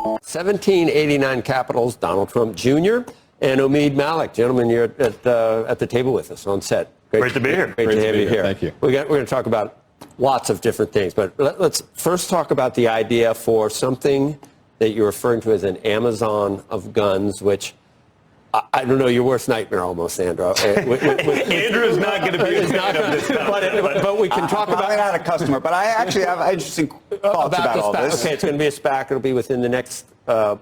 1789 Capital's Donald Trump Jr. and Omeed Malik. Gentlemen, you're at the table with us on set. Great to be here. Great to have you here. Thank you. We're going to talk about lots of different things, but let's first talk about the idea for something that you're referring to as an Amazon of guns, which I don't know, your worst nightmare almost, Andrew. Andrew's not going to be a fan of this. But we can talk about... I'm not a customer, but I actually have interesting thoughts about all this. Okay, it's going to be a SPAC. It'll be within the next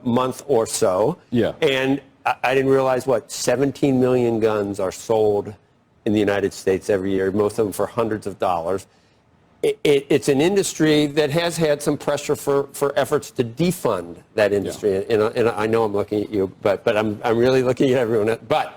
month or so. Yeah. And I didn't realize, 17 million guns are sold in the United States every year, most of them for hundreds of dollars. It's an industry that has had some pressure for efforts to defund that industry. Yeah. And I know I'm looking at you, but I'm really looking at everyone. But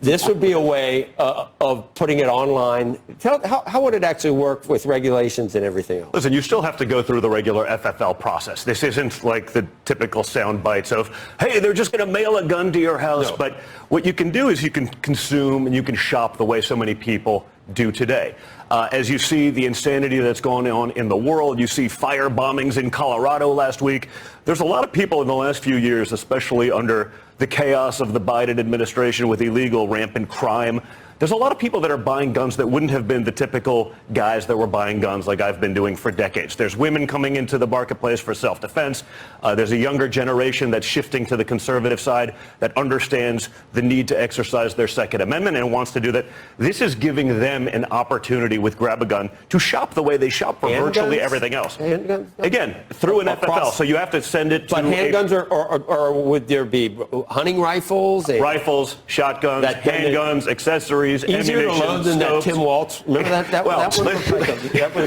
this would be a way of putting it online. How would it actually work with regulations and everything else? Listen, you still have to go through the regular FFL process. This isn't like the typical sound bites of, hey, they're just going to mail a gun to your house. No. But what you can do is you can consume and you can shop the way so many people do today. As you see the insanity that's going on in the world, you see fire bombings in Colorado last week. There's a lot of people in the last few years, especially under the chaos of the Biden administration with illegal rampant crime. There's a lot of people that are buying guns that wouldn't have been the typical guys that were buying guns like I've been doing for decades. There's women coming into the marketplace for self-defense. There's a younger generation that's shifting to the conservative side that understands the need to exercise their Second Amendment and wants to do that. This is giving them an opportunity with GrabAGun to shop the way they shop for virtually everything else. Handguns? Again, through an FFL. So you have to send it to... But handguns or would there be hunting rifles? Rifles, shotguns, handguns, accessories. Easier to load than that Tim Waltz. Remember that? That one?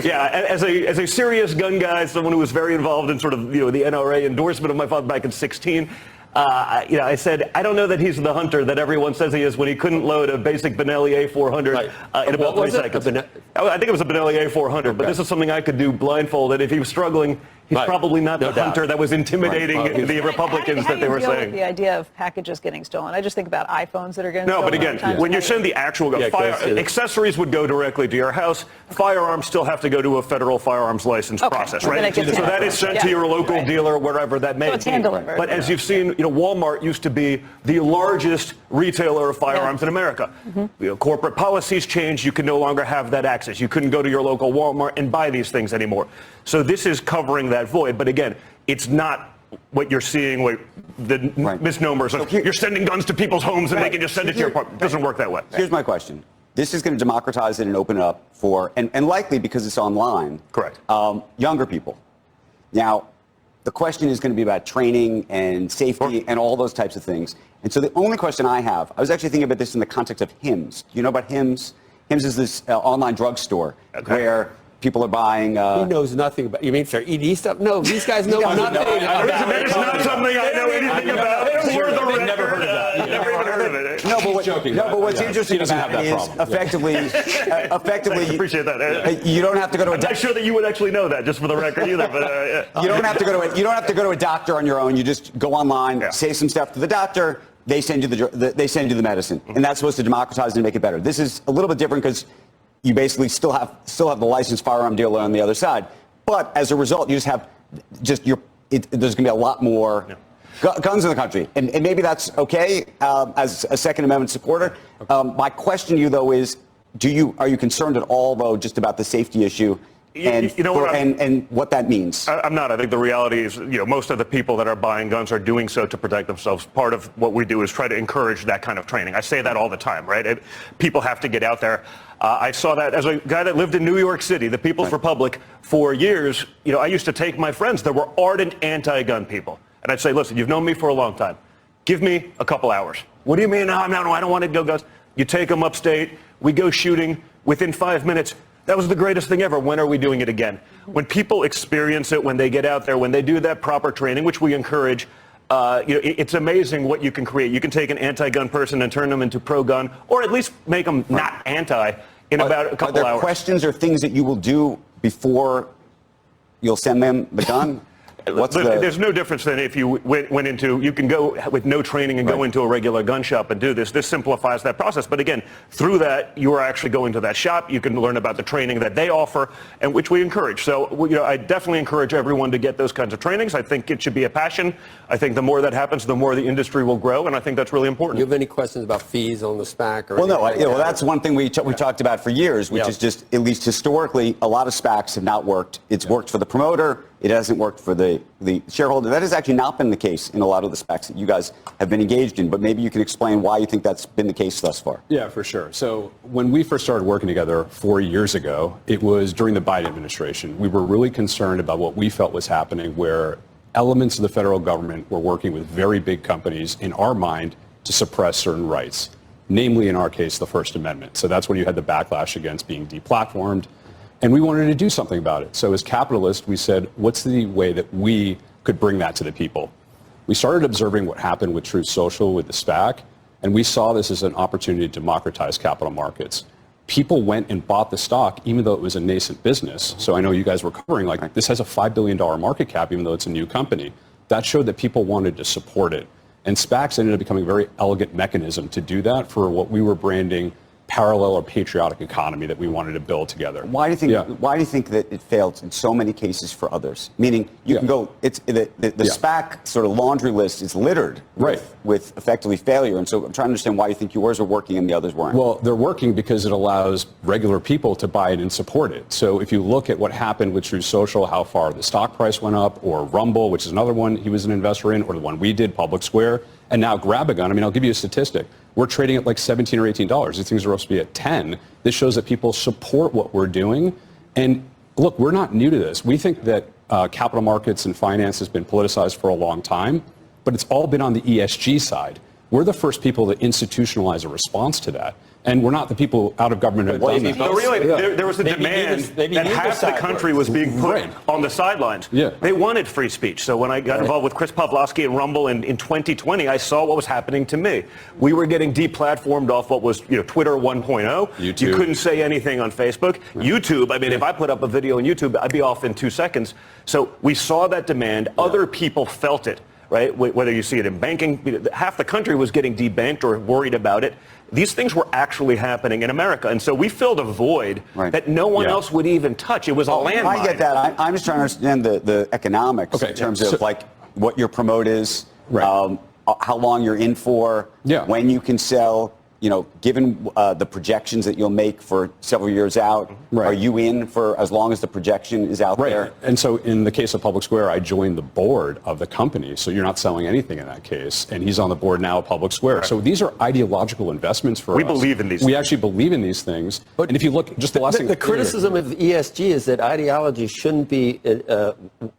Yeah, as a serious gun guy, someone who was very involved in sort of the NRA endorsement of my father back in 2016. I said, I don't know that he's the hunter that everyone says he is when he couldn't load a basic Benelli A400 in about 3 seconds. I think it was a Benelli A400, but this is something I could do blindfolded. If he was struggling, he's probably not the hunter that was intimidating the Republicans that they were saying. How do you deal with the idea of packages getting stolen? I just think about iPhones that are getting stolen. No, but again, when you send the actual accessories would go directly to your house. Firearms still have to go to a federal firearms license process, right? So that is sent to your local dealer, wherever that may be. Hand-delivered. But as you've seen, Walmart used to be the largest retailer of firearms in America. Corporate policies changed. You can no longer have that access. You couldn't go to your local Walmart and buy these things anymore. So this is covering that void. But again, it's not what you're seeing, the misnomers of you're sending guns to people's homes and they can just send it to your apartment. It doesn't work that way. Here's my question. This is going to democratize it and open it up for, and likely because it's online, correct, younger people. Now, the question is going to be about training and safety and all those types of things. And so the only question I have, I was actually thinking about this in the context of Hims. Do you know about Hims? Hims is this online drugstore where people are buying... he knows nothing about... You mean for ED stuff? No, these guys know nothing. That is not something I know anything about. They've never heard of that. Never even heard of it. No, but what's interesting about it is effectively... I appreciate that. You don't have to go to a... I'm not sure that you would actually know that, just for the record either. But you don't have to go to a doctor on your own. You just go online, say some stuff to the doctor. They send you the medicine, and that's supposed to democratize and make it better. This is a little bit different because you basically still have the licensed firearm dealer on the other side. But as a result, you just have there's going to be a lot more guns in the country, and maybe that's okay as a Second Amendment supporter. My question to you though is, are you concerned at all though just about the safety issue? And what that means. I'm not. I think the reality is, most of the people that are buying guns are doing so to protect themselves. Part of what we do is try to encourage that kind of training. I say that all the time, right? People have to get out there. I saw that as a guy that lived in New York City, the People's Republic, for years. I used to take my friends that were ardent anti-gun people, and I'd say, listen, you've known me for a long time. Give me a couple hours. What do you mean? No, I don't want to go guns. You take them upstate. We go shooting. Within 5 minutes, that was the greatest thing ever. When are we doing it again? When people experience it, when they get out there, when they do that proper training, which we encourage, it's amazing what you can create. You can take an anti-gun person and turn them into pro-gun, or at least make them not anti in about a couple hours. Are there questions or things that you will do before you'll send them the gun? There's no difference than if you went into, you can go with no training and go into a regular gun shop and do this. This simplifies that process. But again, through that, you are actually going to that shop. You can learn about the training that they offer, and which we encourage. So, I definitely encourage everyone to get those kinds of trainings. I think it should be a passion. I think the more that happens, the more the industry will grow, and I think that's really important. Do you have any questions about fees on the SPAC? Or well, no. Well, that's one thing we talked about for years, which is just, at least historically, a lot of SPACs have not worked. It's worked for the promoter. It hasn't worked for the shareholder. That has actually not been the case in a lot of the SPACs that you guys have been engaged in, but maybe you can explain why you think that's been the case thus far. Yeah, for sure. So when we first started working together 4 years ago, it was during the Biden administration. We were really concerned about what we felt was happening, where elements of the federal government were working with very big companies, in our mind, to suppress certain rights, namely, in our case, the First Amendment. So that's when you had the backlash against being deplatformed. And we wanted to do something about it. So as capitalists, we said, what's the way that we could bring that to the people? We started observing what happened with Truth Social, with the SPAC, and we saw this as an opportunity to democratize capital markets. People went and bought the stock, even though it was a nascent business. So I know you guys were covering, like, this has a $5 billion market cap, even though it's a new company. That showed that people wanted to support it. And SPACs ended up becoming a very elegant mechanism to do that for what we were branding parallel or patriotic economy that we wanted to build together. Why do you think that it failed in so many cases for others? Meaning, you can go. It's the SPAC sort of laundry list is littered with effectively failure. And so I'm trying to understand why you think yours are working and the others weren't. Well, they're working because it allows regular people to buy it and support it. So if you look at what happened with Truth Social, how far the stock price went up, or Rumble, which is another one he was an investor in, or the one we did, Public Square, and now GrabAGun. I mean, I'll give you a statistic. We're trading at like $17 or $18. These things are supposed to be at 10. This shows that people support what we're doing. And look, we're not new to this. We think that capital markets and finance has been politicized for a long time, but it's all been on the ESG side. We're the first people to institutionalize a response to that. And we're not the people out of government who have done that. No, really, there was a demand that half the country was being put on the sidelines. They wanted free speech. So when I got involved with Chris Pavlovsky and Rumble in 2020, I saw what was happening to me. We were getting deplatformed off what was Twitter 1.0. YouTube. You couldn't say anything on Facebook. YouTube, I mean, if I put up a video on YouTube, I'd be off in 2 seconds. So we saw that demand. Other people felt it. Right? Whether you see it in banking, half the country was getting debanked or worried about it. These things were actually happening in America. And so we filled a void that no one else would even touch. It was a landmine. I get that. I'm just trying to understand the economics in terms of like what your promote is, how long you're in for, when you can sell. Given the projections that you'll make for several years out, are you in for as long as the projection is out there? And so in the case of Public Square, I joined the board of the company, so you're not selling anything in that case. And he's on the board now of Public Square. So these are ideological investments for us. We believe in these We actually believe in these things. And if you look, just the last thing. The criticism of ESG is that ideology shouldn't be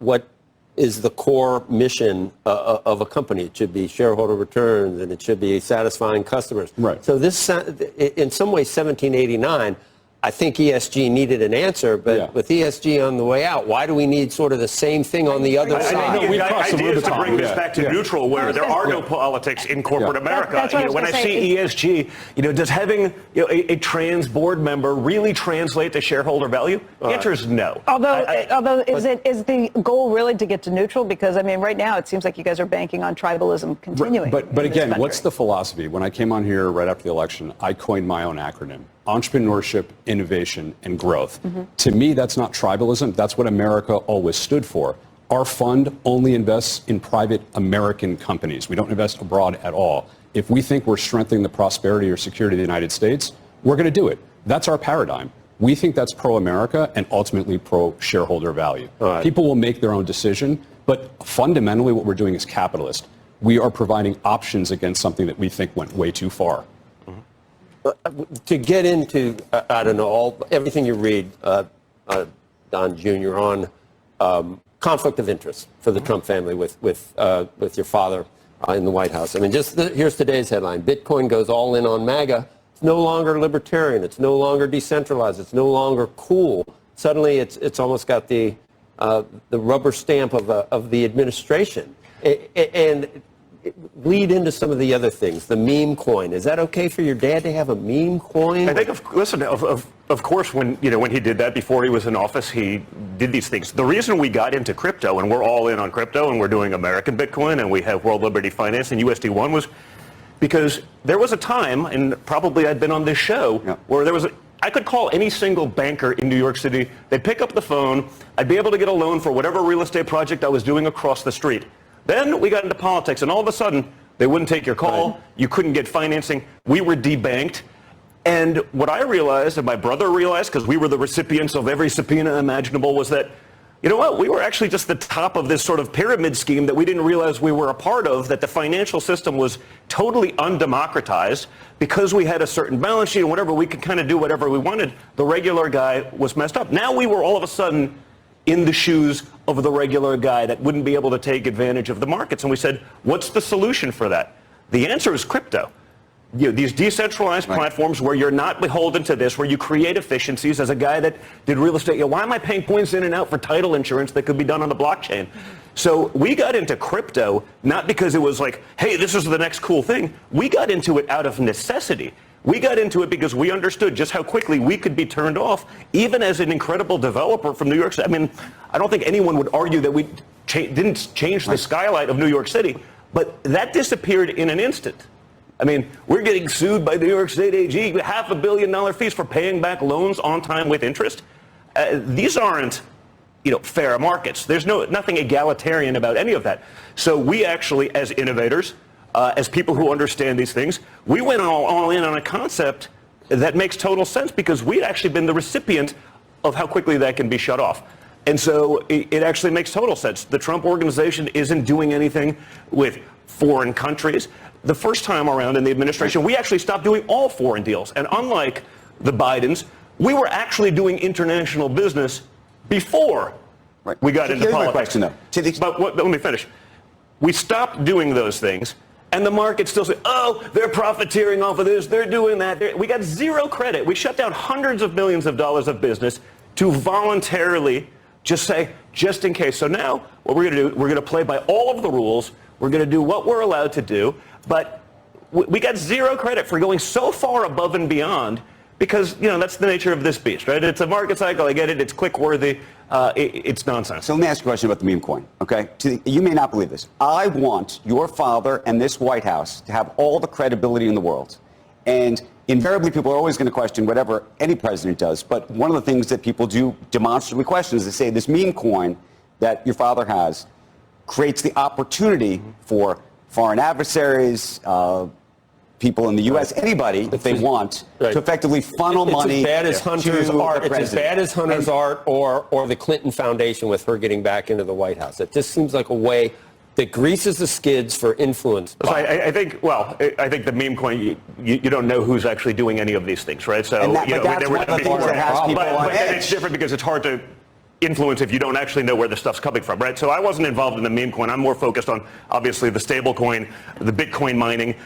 what is the core mission of a company. It should be shareholder returns, and it should be satisfying customers. So this, in some ways, 1789, I think ESG needed an answer, but with ESG on the way out, why do we need sort of the same thing on the other side? I know the idea is to bring this back to neutral, where there are no politics in corporate America. When I see ESG, does having a trans board member really translate to shareholder value? The answer is no. Although is the goal really to get to neutral? Because I mean, right now it seems like you guys are banking on tribalism continuing. But again, what's the philosophy? When I came on here right after the election, I coined my own acronym: entrepreneurship, innovation, and growth. To me, that's not tribalism. That's what America always stood for. Our fund only invests in private American companies. We don't invest abroad at all. If we think we're strengthening the prosperity or security of the United States, we're going to do it. That's our paradigm. We think that's pro-America and ultimately pro-shareholder value. People will make their own decision, but fundamentally what we're doing is capitalist. We are providing options against something that we think went way too far. To get into, I don't know, everything you read, Don Jr., on conflict of interest for the Trump family with your father in the White House. I mean, here's today's headline: Bitcoin goes all in on MAGA. It's no longer libertarian. It's no longer decentralized. It's no longer cool. Suddenly, it's almost got the rubber stamp of the administration. And lead into some of the other things. The meme coin. Is that okay for your dad to have a meme coin? I think, of course, when he did that before he was in office, he did these things. The reason we got into crypto, and we're all in on crypto, and we're doing American Bitcoin, and we have World Liberty Finance and USD1, was because there was a time, and probably I'd been on this show, where there was I could call any single banker in New York City. They'd pick up the phone. I'd be able to get a loan for whatever real estate project I was doing across the street. Then we got into politics, and all of a sudden, they wouldn't take your call. Right. You couldn't get financing. We were debanked. And what I realized, and my brother realized, because we were the recipients of every subpoena imaginable, was that, you know what, we were actually just the top of this sort of pyramid scheme that we didn't realize we were a part of, that the financial system was totally undemocratized. Because we had a certain balance sheet and whatever, we could kind of do whatever we wanted. The regular guy was messed up. Now we were all of a sudden in the shoes of the regular guy that wouldn't be able to take advantage of the markets. And we said, what's the solution for that? The answer is crypto. These decentralized platforms where you're not beholden to this, where you create efficiencies. As a guy that did real estate, why am I paying points in and out for title insurance that could be done on the blockchain? So we got into crypto not because it was like, hey, this is the next cool thing. We got into it out of necessity. We got into it because we understood just how quickly we could be turned off, even as an incredible developer from New York City. I mean, I don't think anyone would argue that we didn't change the skyline of New York City, but that disappeared in an instant. I mean, we're getting sued by New York State AG, $500 million fees for paying back loans on time with interest. These aren't, fair markets. There's nothing egalitarian about any of that. So we actually, as innovators, as people who understand these things, we went all in on a concept that makes total sense because we'd actually been the recipient of how quickly that can be shut off. And so it actually makes total sense. The Trump organization isn't doing anything with foreign countries. The first time around in the administration, we actually stopped doing all foreign deals. And unlike the Bidens, we were actually doing international business before we got into politics. But let me finish. We stopped doing those things, and the market still said, oh, they're profiteering off of this, they're doing that. We got zero credit. We shut down hundreds of millions of dollars of business to voluntarily just say, just in case. So now what we're going to do, we're going to play by all of the rules. We're going to do what we're allowed to do. But we got zero credit for going so far above and beyond because, that's the nature of this beast, right? It's a market cycle. I get it. It's click-worthy. It's nonsense. So let me ask you a question about the meme coin, okay? You may not believe this. I want your father and this White House to have all the credibility in the world. And invariably, people are always going to question whatever any president does. But one of the things that people do demonstrably question is to say this meme coin that your father has creates the opportunity for foreign adversaries, people in the U.S., anybody, if they want, to effectively funnel money. It's as bad as Hunter's art. It's as bad as Hunter's art or the Clinton Foundation with her getting back into the White House. It just seems like a way that greases the skids for influence. So I think the meme coin, you don't know who's actually doing any of these things, right? So that's one of the things that has people on edge. But it's different because it's hard to influence if you don't actually know where the stuff's coming from, right? So I wasn't involved in the meme coin. I'm more focused on, obviously, the stable coin, the Bitcoin mining,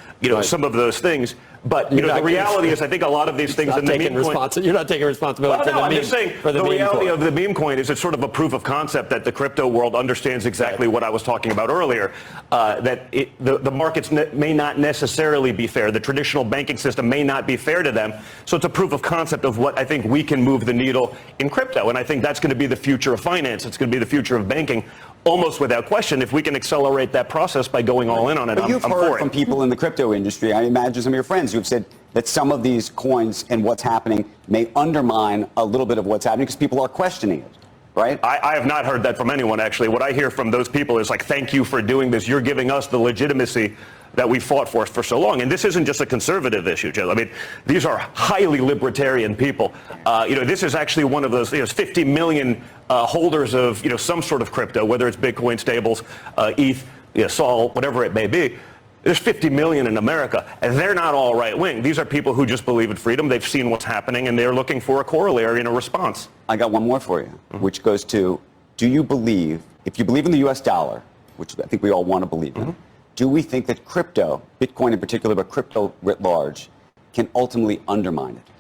some of those things. But, the reality is I think a lot of these things in the meme coin... You're not taking responsibility for the meme. I'm just saying the reality of the meme coin is it's sort of a proof of concept that the crypto world understands exactly what I was talking about earlier, that the markets may not necessarily be fair. The traditional banking system may not be fair to them. So it's a proof of concept of what I think we can move the needle in crypto. And I think that's going to be the future of finance. It's going to be the future of banking. Almost without question, if we can accelerate that process by going all in on it, but you've heard from people in the crypto industry, I imagine some of your friends who have said that some of these coins and what's happening may undermine a little bit of what's happening because people are questioning it, right? I have not heard that from anyone, actually. What I hear from those people is like, thank you for doing this. You're giving us the legitimacy that we fought for so long. And this isn't just a conservative issue, Joe. I mean, these are highly libertarian people. This is actually one of those, 50 million holders of, some sort of crypto, whether it's Bitcoin, stables, ETH, Sol, whatever it may be. There's 50 million in America, and they're not all right-wing. These are people who just believe in freedom. They've seen what's happening, and they're looking for a corollary and a response. I got one more for you, which goes to, do you believe, if you believe in the U.S. dollar, which I think we all want to believe in, do we think that crypto, Bitcoin in particular, but crypto writ large, can ultimately undermine it?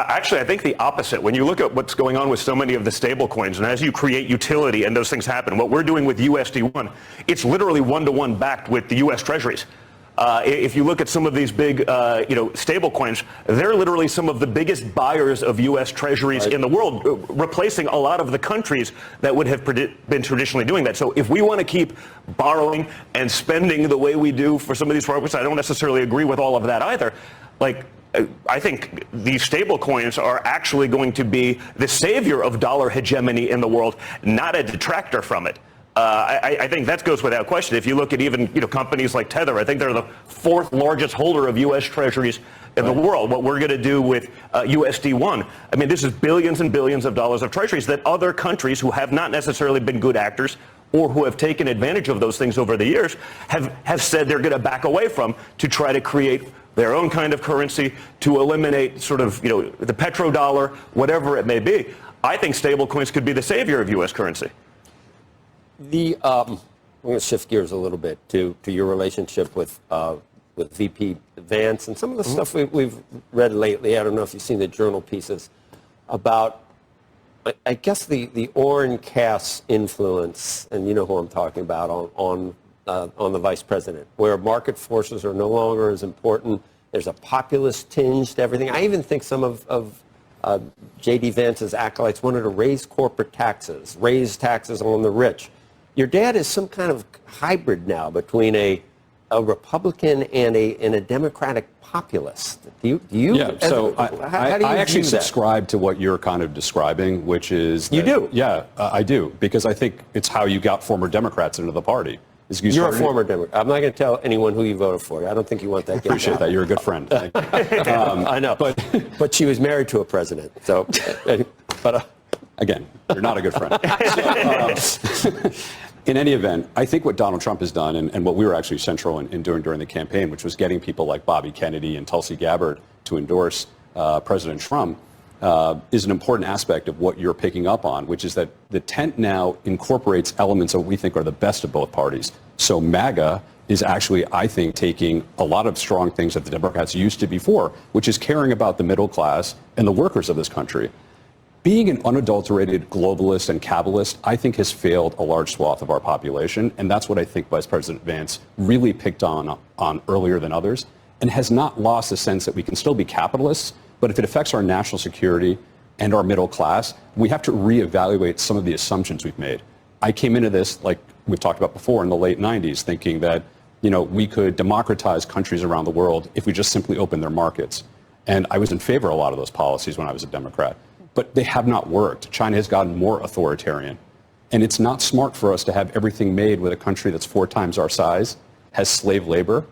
Actually, I think the opposite. When you look at what's going on with so many of the stable coins, and as you create utility and those things happen, what we're doing with USD1, it's literally one-to-one backed with the U.S. Treasuries. If you look at some of these big, stable coins, they're literally some of the biggest buyers of U.S. Treasuries in the world, replacing a lot of the countries that would have been traditionally doing that. So if we want to keep borrowing and spending the way we do for some of these projects, I don't necessarily agree with all of that either. I think these stable coins are actually going to be the savior of dollar hegemony in the world, not a detractor from it. I think that goes without question. If you look at even companies like Tether, I think they're the fourth largest holder of U.S. Treasuries in the world. What we're going to do with USD1, I mean, this is billions and billions of dollars of treasuries that other countries who have not necessarily been good actors or who have taken advantage of those things over the years have said they're going to back away from to try to create their own kind of currency to eliminate sort of, the petrodollar, whatever it may be. I think stablecoins could be the savior of U.S. currency. I'm going to shift gears a little bit to your relationship with VP Vance and some of the stuff we've read lately. I don't know if you've seen the journal pieces about, I guess, the Oren Cass influence, and you know who I'm talking about, on the vice president, where market forces are no longer as important. There's a populist tinge to everything. I even think some of J.D. Vance's acolytes wanted to raise corporate taxes, raise taxes on the rich. Your dad is some kind of hybrid now between a Republican and a Democratic populist. Do you? Yeah. So how do you I actually view that? subscribe to what you're kind of describing, which is You do? Yeah, I do, because I think it's how you got former Democrats into the party. You're a former Democrat. I'm not going to tell anyone who you voted for. I don't think you want that. Appreciate that. You're a good friend. I know, but she was married to a president. So, but again, you're not a good friend. In any event, I think what Donald Trump has done, and what we were actually central in doing during the campaign, which was getting people like Bobby Kennedy and Tulsi Gabbard to endorse President Trump, is an important aspect of what you're picking up on, which is that the tent now incorporates elements that we think are the best of both parties. So MAGA is actually, I think, taking a lot of strong things that the Democrats used to before, which is caring about the middle class and the workers of this country. Being an unadulterated globalist and capitalist, I think, has failed a large swath of our population, and that's what I think Vice President Vance really picked on earlier than others, and has not lost the sense that we can still be capitalists, but if it affects our national security and our middle class, we have to reevaluate some of the assumptions we've made. I came into this, like we've talked about before, in the late 90s, thinking that we could democratize countries around the world if we just simply opened their markets. And I was in favor of a lot of those policies when I was a Democrat. But they have not worked. China has gotten more authoritarian. And it's not smart for us to have everything made with a country that's 4 times our size, has slave labor,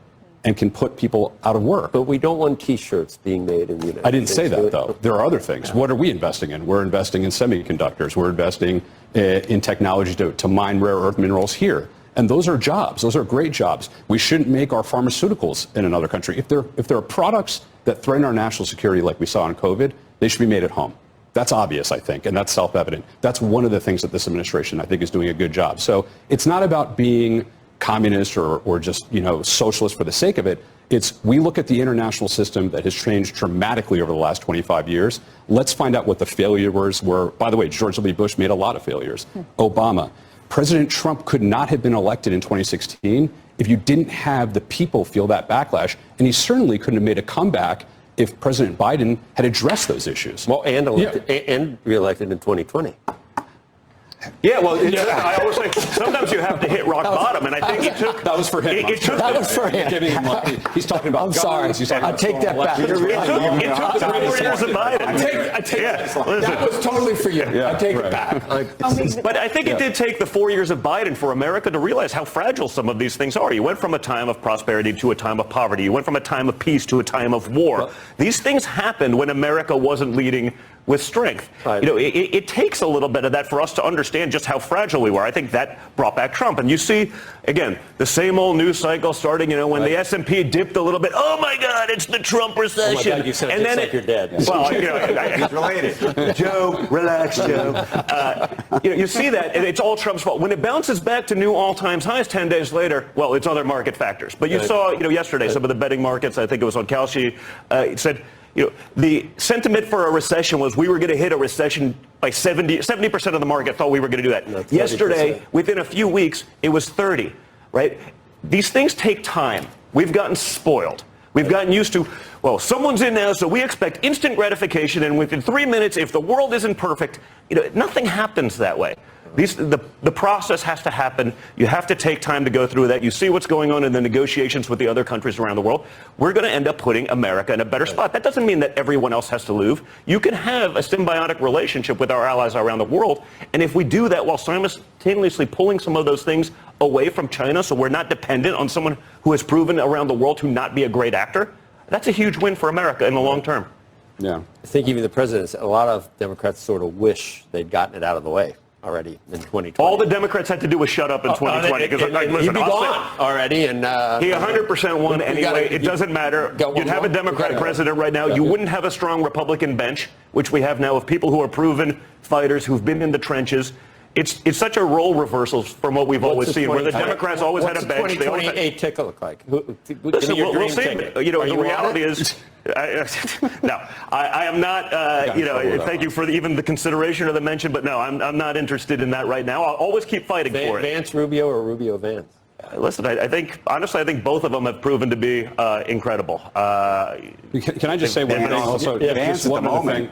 and can put people out of work. But we don't want T-shirts being made in the United States. I didn't say that, though. There are other things. What are we investing in? We're investing in semiconductors. We're investing in technology to mine rare earth minerals here. And those are jobs. Those are great jobs. We shouldn't make our pharmaceuticals in another country. If there are products that threaten our national security like we saw in COVID, they should be made at home. That's obvious, I think, and that's self-evident. That's one of the things that this administration, I think, is doing a good job. So it's not about being communist or just, socialist for the sake of it. It's we look at the international system that has changed dramatically over the last 25 years. Let's find out what the failures were. By the way, George W. Bush made a lot of failures. Obama. President Trump could not have been elected in 2016 if you didn't have the people feel that backlash, and he certainly couldn't have made a comeback if President Biden had addressed those issues. Well, and reelected in 2020. Yeah, well, I always say sometimes you have to hit rock bottom, and I think it took. That was for him. That was for him. He's talking about. I'm sorry. I take that back. It took 4 years of Biden. I take that was totally for you. I take it back. But I think it did take the 4 years of Biden for America to realize how fragile some of these things are. You went from a time of prosperity to a time of poverty. You went from a time of peace to a time of war. These things happened when America wasn't leading with strength. Right. It takes a little bit of that for us to understand just how fragile we were. I think that brought back Trump. And you see, again, the same old news cycle starting, when the S&P dipped a little bit. Oh, my God, it's the Trump recession. Oh, my God, you sound just like your dad. Well, he's related. Joe, relax, Joe. You see that, and it's all Trump's fault. When it bounces back to new all-time highs 10 days later, well, it's other market factors. But you saw, yesterday, some of the betting markets, I think it was on Kalshi, it said, the sentiment for a recession was we were going to hit a recession by 70% of the market thought we were going to do that. No, 30%. Yesterday, within a few weeks, it was 30, right? These things take time. We've gotten spoiled. We've gotten used to, well, someone's in now, so we expect instant gratification, and within 3 minutes, if the world isn't perfect, nothing happens that way. The process has to happen. You have to take time to go through that. You see what's going on in the negotiations with the other countries around the world. We're going to end up putting America in a better spot. That doesn't mean that everyone else has to lose. You can have a symbiotic relationship with our allies around the world, and if we do that while simultaneously pulling some of those things away from China so we're not dependent on someone who has proven around the world to not be a great actor, that's a huge win for America in the long term. Yeah. I think even the president, a lot of Democrats sort of wish they'd gotten it out of the way already in 2020. All the Democrats had to do was shut up in 2020. He'd be gone already. And he 100% won anyway. It doesn't matter. You'd have a Democratic president right now. You wouldn't have a strong Republican bench, which we have now of people who are proven fighters who've been in the trenches. It's such a role reversal from what we've always seen, where the Democrats always had a bench. What's the 2028 ticket look like? Listen, we'll see. The reality is, no, I am not. Thank you for even the consideration or the mention, but no, I'm not interested in that right now. I'll always keep fighting for it. Vance Rubio or Rubio Vance? Listen, I think both of them have proven to be incredible. Can I just say one thing also? Vance at the moment.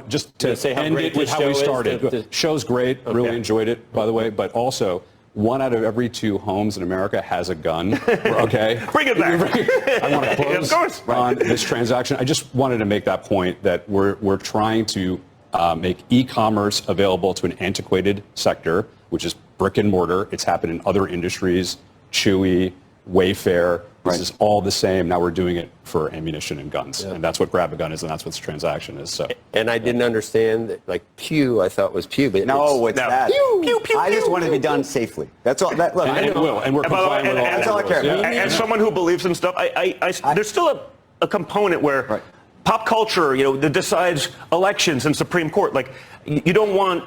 Just to say how end great it with this how show we is, started. Show's great. Really enjoyed it, by the way. But also, 1 out of every 2 homes in America has a gun. Okay? Bring it back. I want to close of course. on this transaction. I just wanted to make that point that we're trying to make e-commerce available to an antiquated sector, which is brick and mortar. It's happened in other industries, Chewy, Wayfair. This is all the same. Now we're doing it for ammunition and guns. And that's what GrabAGun is, and that's what this transaction is. So. And I didn't understand that, like, Pew, I thought was Pew. But No, it's that. Pew, pew, pew, I just pew, want it to be done safely. That's all. Look, And it will, and we're complying with all that's all I care about. As someone who believes in stuff, there's still a component where pop culture, that decides elections and Supreme Court. Like, you don't want,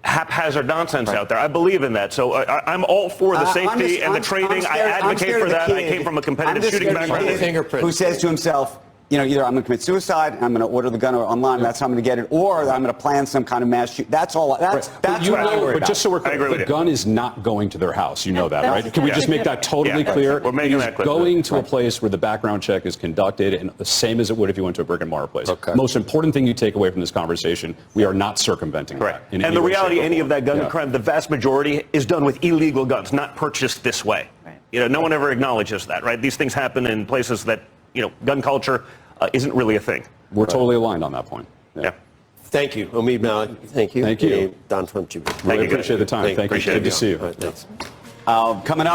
haphazard nonsense out there. I believe in that. So I'm all for the safety and the training. I advocate for that. I came from a competitive shooting background. Who says to himself, either I'm going to commit suicide, I'm going to order the gun online, that's how I'm going to get it, or I'm going to plan some kind of mass shoot. That's all. That's what I worry about. But just so we're clear, the gun is not going to their house. You know that, right? Can we just make that totally clear? We're making that clear. Going to a place where the background check is conducted, and the same as it would if you went to a brick and mortar place. Okay. Most important thing you take away from this conversation, we are not circumventing that. And the reality, any of that gun crime, the vast majority is done with illegal guns, not purchased this way. No one ever acknowledges that, right? These things happen in places that, gun culture isn't really a thing. We're totally aligned on that point. Yeah. Thank you, Omeed Malik. Thank you. Thank you. Don Trump Jr. Really appreciate the time. Thank you. Good to see you. All right, thanks. Coming up.